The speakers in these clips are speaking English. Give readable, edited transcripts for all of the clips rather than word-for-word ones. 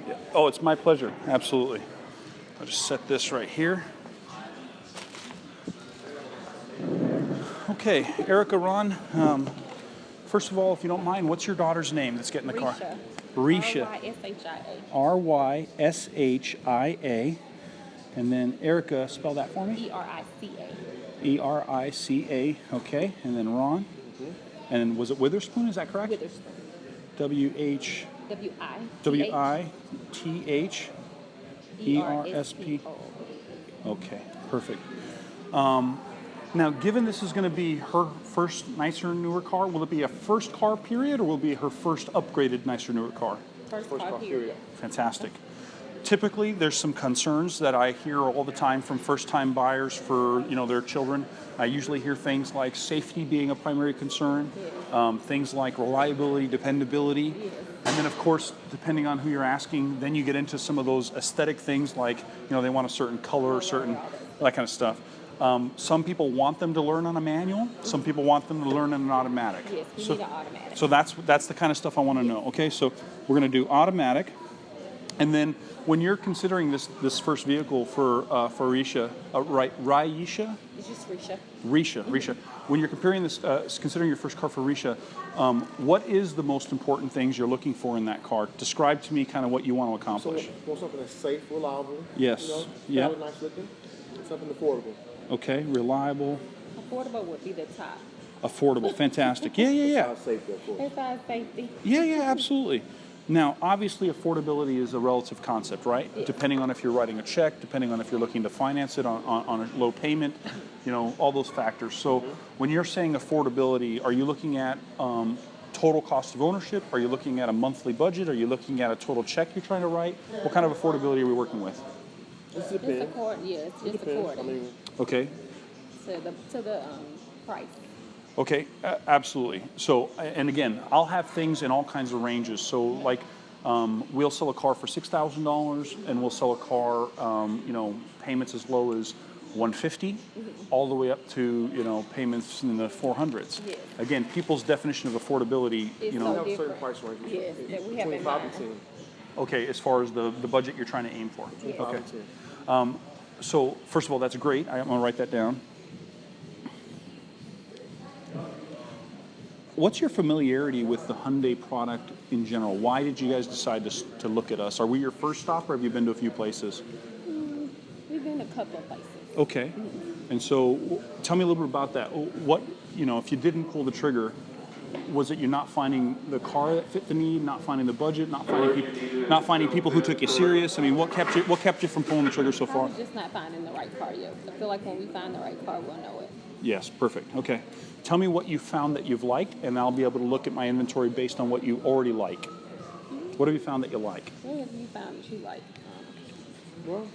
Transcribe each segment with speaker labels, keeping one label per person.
Speaker 1: Yeah. Oh, it's my pleasure. Absolutely. I'll just set this right here. Okay, Erica, Ron, first of all, if you don't mind, what's your daughter's name that's getting the car?
Speaker 2: Risha.
Speaker 1: Risha.
Speaker 2: Ryshia.
Speaker 1: Ryshia. And then Erica, spell that for me.
Speaker 2: Erica.
Speaker 1: Erica. Okay. And then Ron. And then was it Witherspoon? Is that correct?
Speaker 2: Witherspoon.
Speaker 1: W-H. W-I-T-H-E-R-S-P. Okay, perfect. Now, given this is going to be her first nicer, newer car, will it be a first car period, or will it be her first upgraded nicer, newer car?
Speaker 2: First car period.
Speaker 1: Fantastic. Typically, there's some concerns that I hear all the time from first-time buyers for their children. I usually hear things like safety being a primary concern, things like reliability, dependability, and then of course, depending on who you're asking, then you get into some of those aesthetic things like they want a certain color, certain that kind of stuff. Some people want them to learn on a manual. Some people want them to learn on an automatic.
Speaker 2: Yes, we need an automatic.
Speaker 1: So that's the kind of stuff I want to know. Okay, so we're going to do automatic. And then when you're considering this first vehicle for Risha, Ryisha?
Speaker 2: It's just Risha.
Speaker 1: Risha. When you're comparing this, considering your first car for Risha, what is the most important things you're looking for in that car? Describe to me kind of what you want to accomplish.
Speaker 3: So, want something that's safe, reliable.
Speaker 1: Yes. Yeah.
Speaker 3: Nice looking. Something affordable.
Speaker 1: Okay. Reliable.
Speaker 2: Affordable would be the top.
Speaker 1: Affordable. Fantastic. Yeah.
Speaker 2: Besides safety.
Speaker 1: Yeah. Absolutely. Now, obviously, affordability is a relative concept, right?
Speaker 2: Yeah.
Speaker 1: Depending on if you're writing a check, depending on if you're looking to finance it on a low payment, all those factors. So when you're saying affordability, are you looking at total cost of ownership? Are you looking at a monthly budget? Are you looking at a total check you're trying to write? What kind of affordability are we working with?
Speaker 2: It's according.
Speaker 1: Okay.
Speaker 2: To the price.
Speaker 1: Okay, absolutely. So, and again, I'll have things in all kinds of ranges. So, like, we'll sell a car for $6,000, and we'll sell a car, payments as low as $150, all the way up to payments in the 400s.
Speaker 2: Yes.
Speaker 1: Again, people's definition of affordability,
Speaker 2: It's
Speaker 3: We
Speaker 2: so
Speaker 3: have a certain
Speaker 2: different.
Speaker 3: price range.
Speaker 2: Yes, that we have
Speaker 3: Between
Speaker 2: in
Speaker 3: 5
Speaker 2: mind.
Speaker 3: and 10.
Speaker 1: Okay, as far as the budget you're trying to aim for.
Speaker 2: Yes.
Speaker 1: Okay.
Speaker 3: 5 and 10.
Speaker 1: So, first of all, that's great. I'm going to write that down. What's your familiarity with the Hyundai product in general? Why did you guys decide to look at us? Are we your first stop, or have you been to a few places?
Speaker 2: We've been a couple of places.
Speaker 1: Okay. And so tell me a little bit about that. What, if you didn't pull the trigger, was it you not finding the car that fit the need, not finding the budget, not finding people who took you serious? I mean, what kept you from pulling the trigger so far?
Speaker 2: Probably just not finding the right car yet. I feel like when we find the right car, we'll know it.
Speaker 1: Yes, perfect. Okay. Tell me what you found that you've liked, and I'll be able to look at my inventory based on what you already like. What have you found that you like?
Speaker 2: What have you found that you like?
Speaker 3: Well,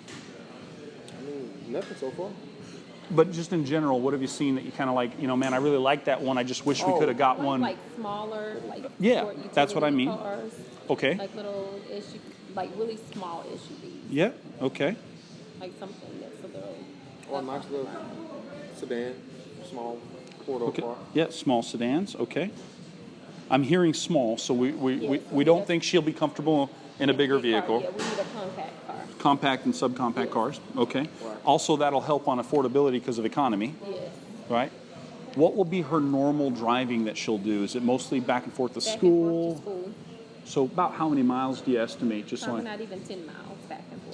Speaker 3: nothing so far.
Speaker 1: But just in general, what have you seen that you kind of like, man, I really like that one. I just wish we could have got one.
Speaker 2: Like smaller, like
Speaker 1: Yeah,
Speaker 2: short
Speaker 1: that's what I
Speaker 2: utility
Speaker 1: mean.
Speaker 2: Cars,
Speaker 1: Okay.
Speaker 2: like little issue, like really small SUVs.
Speaker 1: Yeah, okay.
Speaker 2: Like something that's a little.
Speaker 3: Or a nice little sedan, small four-door
Speaker 1: Okay.
Speaker 3: car.
Speaker 1: Yeah, small sedans, okay. I'm hearing small, so we don't think she'll be comfortable in a bigger vehicle.
Speaker 2: Yeah, we need a compact car.
Speaker 1: Compact and subcompact cars, okay. Also, that'll help on affordability because of economy,
Speaker 2: Yes.
Speaker 1: right? What will be her normal driving that she'll do? Is it mostly back and forth to
Speaker 2: Back
Speaker 1: school?
Speaker 2: and forth to school.
Speaker 1: So about how many miles do you estimate? Just
Speaker 2: Probably
Speaker 1: like
Speaker 2: not even 10 miles back and forth.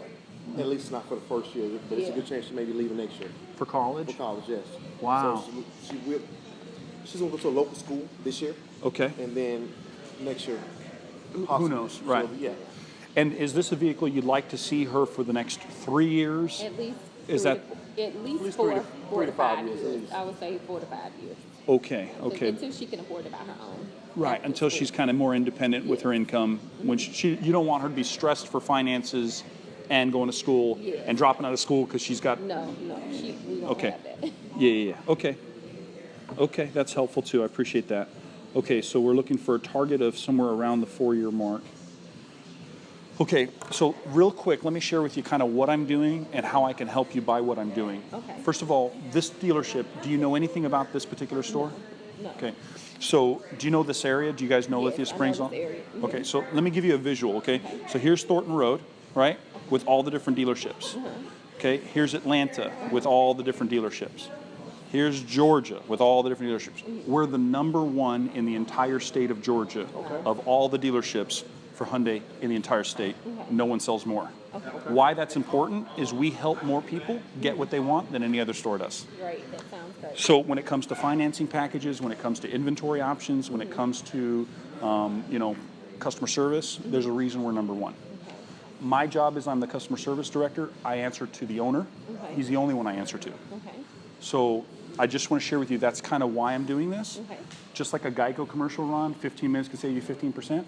Speaker 3: At least not for the first year, but it's a
Speaker 2: Yeah.
Speaker 3: good chance she may be leaving next year.
Speaker 1: for college?
Speaker 3: For college, yes.
Speaker 1: Wow.
Speaker 3: So she's going to go to a local school this year,
Speaker 1: Okay.
Speaker 3: and then next year,
Speaker 1: Who
Speaker 3: possibly.
Speaker 1: knows, right?
Speaker 3: So, yeah.
Speaker 1: And is this a vehicle you'd like to see her for the next 3 years?
Speaker 2: At least.
Speaker 1: Is
Speaker 2: three
Speaker 1: that-
Speaker 2: to- at least
Speaker 3: least
Speaker 2: four,
Speaker 3: three to-
Speaker 2: 4
Speaker 3: 3
Speaker 2: to
Speaker 3: to 5
Speaker 2: 5
Speaker 3: years, at
Speaker 2: years.
Speaker 3: least.
Speaker 2: I would say 4 to 5 years.
Speaker 1: Okay, okay.
Speaker 2: Until she can afford it by her own.
Speaker 1: Right,
Speaker 2: After
Speaker 1: until
Speaker 2: school.
Speaker 1: she's kind of more independent with her income. When you don't want her to be stressed for finances and going to school
Speaker 2: Yes.
Speaker 1: and dropping out of school because she's got.
Speaker 2: No, we don't
Speaker 1: Okay.
Speaker 2: have that.
Speaker 1: Yeah. Okay, that's helpful too. I appreciate that. Okay, so we're looking for a target of somewhere around the 4-year mark. Okay, so real quick, let me share with you kind of what I'm doing and how I can help you buy what I'm doing.
Speaker 2: Okay.
Speaker 1: First of all, this dealership, do you know anything about this particular store?
Speaker 2: No.
Speaker 1: Okay. So do you know this area? Do you guys know
Speaker 2: Yes,
Speaker 1: Lithia
Speaker 2: I know
Speaker 1: Springs?
Speaker 2: this area. Mhm.
Speaker 1: Okay, so let me give you a visual, okay? So here's Thornton Road, right? With all the different dealerships. Okay, here's Atlanta with all the different dealerships. Here's Georgia with all the different dealerships. We're the number one in the entire state of Georgia of all the dealerships for Hyundai in the entire state. No one sells more. Why that's important is we help more people get what they want than any other store does.
Speaker 2: Great. That sounds great.
Speaker 1: So when it comes to financing packages, when it comes to inventory options, when it comes to customer service, there's a reason we're number one. My job is I'm the customer service director. I answer to the owner.
Speaker 2: Okay.
Speaker 1: He's the only one I answer to.
Speaker 2: Okay.
Speaker 1: So I just want to share with you that's kind of why I'm doing this.
Speaker 2: Okay.
Speaker 1: Just like a Geico commercial, Ron, 15 minutes could save you 15%.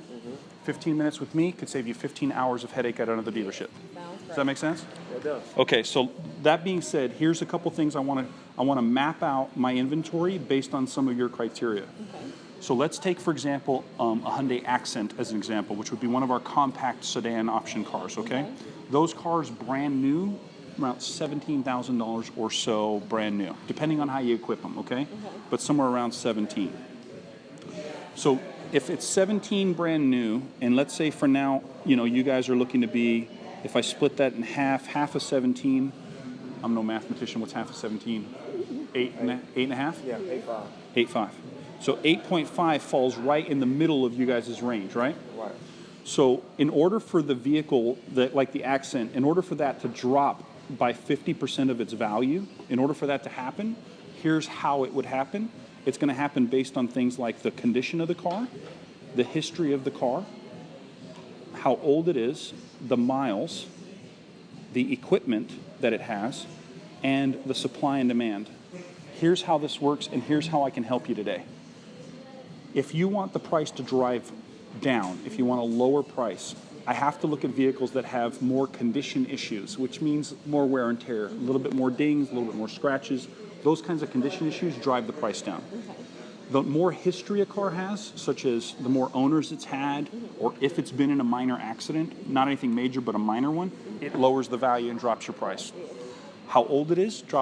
Speaker 1: 15 minutes with me could save you 15 hours of headache at another dealership.
Speaker 2: Sounds
Speaker 1: Does
Speaker 2: great.
Speaker 1: that make sense?
Speaker 3: It does.
Speaker 1: Okay, so that being said, here's a couple things I want to map out my inventory based on some of your criteria.
Speaker 2: Okay.
Speaker 1: So let's take, for example, a Hyundai Accent as an example, which would be one of our compact sedan option cars, okay? Those cars brand new, around $17,000 or so brand new, depending on how you equip them, okay? But somewhere around 17. So if it's 17 brand new, and let's say for now, you guys are looking to be, if I split that in half of 17, I'm no mathematician, what's half of 17? Eight and a half?
Speaker 3: Yeah, 8.5.
Speaker 1: 8.5. So 8.5 falls right in the middle of you guys' range, right?
Speaker 3: Right.
Speaker 1: So in order for the vehicle, like the Accent, in order for that to drop by 50% of its value, in order for that to happen, here's how it would happen. It's going to happen based on things like the condition of the car, the history of the car, how old it is, the miles, the equipment that it has, and the supply and demand. Here's how this works, and here's how I can help you today. If you want the price to drive down, if you want a lower price, I have to look at vehicles that have more condition issues, which means more wear and tear, a little bit more dings, a little bit more scratches. Those kinds of condition issues drive the price down. The more history a car has, such as the more owners it's had, or if it's been in a minor accident, not anything major but a minor one, it lowers the value and drops your price. How old it is drops